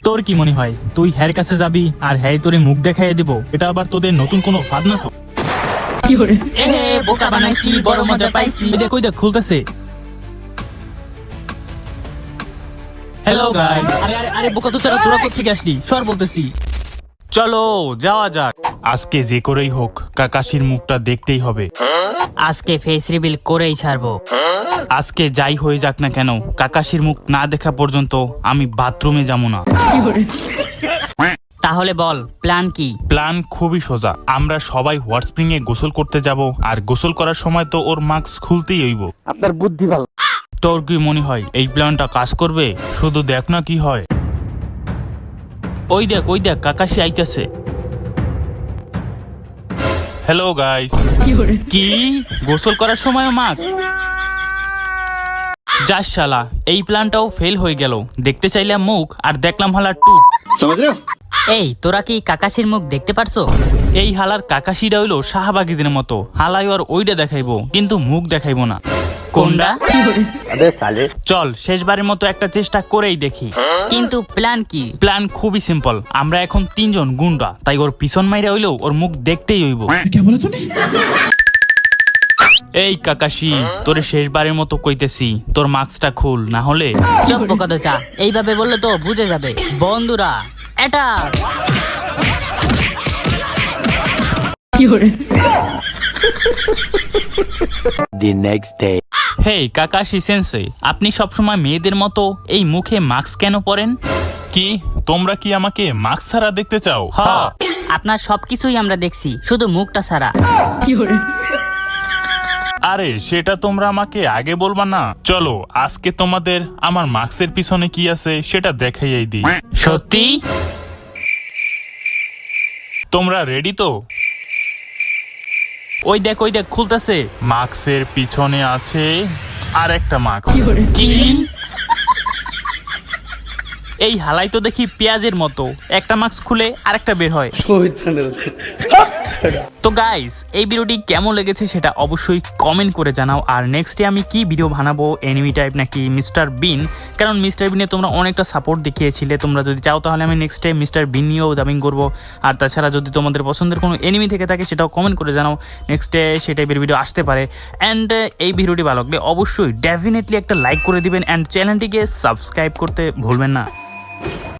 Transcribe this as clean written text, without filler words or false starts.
তোর কি মনে হয় তুই হ্যার কাছে যাবি আর হ্যাঁ তোরে মুখ দেখাইয়া দিব? এটা আবার তোদের নতুন কোনো ফাঁদ না তো? বোকা বানাইছি, বড় মজা পাইছি। ওই দেখ খুলতেছে। Hello guys. আরে আরে আরে বোকা তো তোরা কোথা থেকে আসলি? সর বলতেছি। চলো যাওয়া যাক। আজকে যে করেই হোক কাকাশির মুখটা দেখতেই হবে। আজকে ফেস রিভিল করেই ছাড়বো। আজকে যাই হয়ে যাক না কেন, কাকাশির মুখ না দেখা পর্যন্ত আমি বাথরুমে যাবো না। তাহলে বল প্ল্যান কি? প্ল্যান খুবই সোজা। আমরা সবাই হট স্প্রিং এ গোসল করতে যাব, আর গোসল করার সময় তো ওর মাস্ক খুলতেই হইব। আপনার বুদ্ধি ভালো। তোর কি মনে হয় এই প্ল্যানটা কাজ করবে? শুধু দেখ না কি হয়। ওই দেখ কাকাশি আইতেছে। Hello guys. কি গোসল করার সময় মাস্ক? যাস শালা, এই প্ল্যানটাও ফেল হয়ে গেল। দেখতে চাইলাম মুখ আর দেখলাম হালার টুক। এই তোরা কি কাকাশির মুখ দেখতে পারছো? এই হালার কাকাশিটা হইলো শাহবাগীদের মতো। হালাই আর ওইটা দেখাইবো কিন্তু মুখ দেখাইবো না। কোনটা? চল শেষবারের মতো একটা চেষ্টা করেই দেখি। কিন্তু প্ল্যান কি? প্ল্যান খুবই সিম্পল। আমরা এখন 3 জন গুন্ডা, তাই ওর পিছন মাইরা হইলেও ওর মুখ দেখতেই হইব। এই কাকাশি, তোরে শেষবারের মতো কইতেছি, তোর মাস্কটা খুল, না হলে। চুপ বোকা তো চা, এইভাবে বললে তো বুঝে যাবে। বন্ধুরা এটা The next day. Hey Kakashi sensei, আপনি সবসময় মেয়েদের মতো এই মুখে মাস্ক কেন পরেন? কি তোমরা কি আমাকে মাস্ক ছাড়া দেখতে চাও? হ্যাঁ। আপনার সবকিছুই আমরা দেখছি, শুধু মুখটা ছাড়া। আরে সেটা তোমরা আমাকে আগে বলবা না? চলো আজকে তোমাদের আমার মাস্কের পিছনে কি আছে সেটা দেখাইয়াই দিই। সত্যি? তোমরা রেডি তো? ওই দেখ খুলতেছে। মাস্কের পিছনে আছে আর একটা মাস্ক। কি? এই হালাই তো দেখি পেঁয়াজের মতো, একটা মাস্ক খুলে আরেকটা বের হয়। তো গাইস, এই ভিডিওটি কেমন লেগেছে সেটা অবশ্যই কমেন্ট করে জানাও। আর নেক্সটে আমি কি ভিডিও বানাবো, এনিমি টাইপ নাকি মিস্টার বিন? কারণ মিস্টার বিনে তোমরা অনেকটা সাপোর্ট দেখিয়েছিলে। তোমরা যদি চাও তাহলে আমি নেক্সটে মিস্টার বিন নিয়েও ডাবিং করবো। আর তাছাড়া যদি তোমাদের পছন্দের কোনো এনিমি থেকে থাকে সেটাও কমেন্ট করে জানাও, নেক্সটে সেই টাইপের ভিডিও আসতে পারে। অ্যান্ড এই ভিডিওটি ভালো লাগলে অবশ্যই ডেফিনেটলি একটা লাইক করে দিবেন, অ্যান্ড চ্যানেলটিকে সাবস্ক্রাইব করতে ভুলবেন না।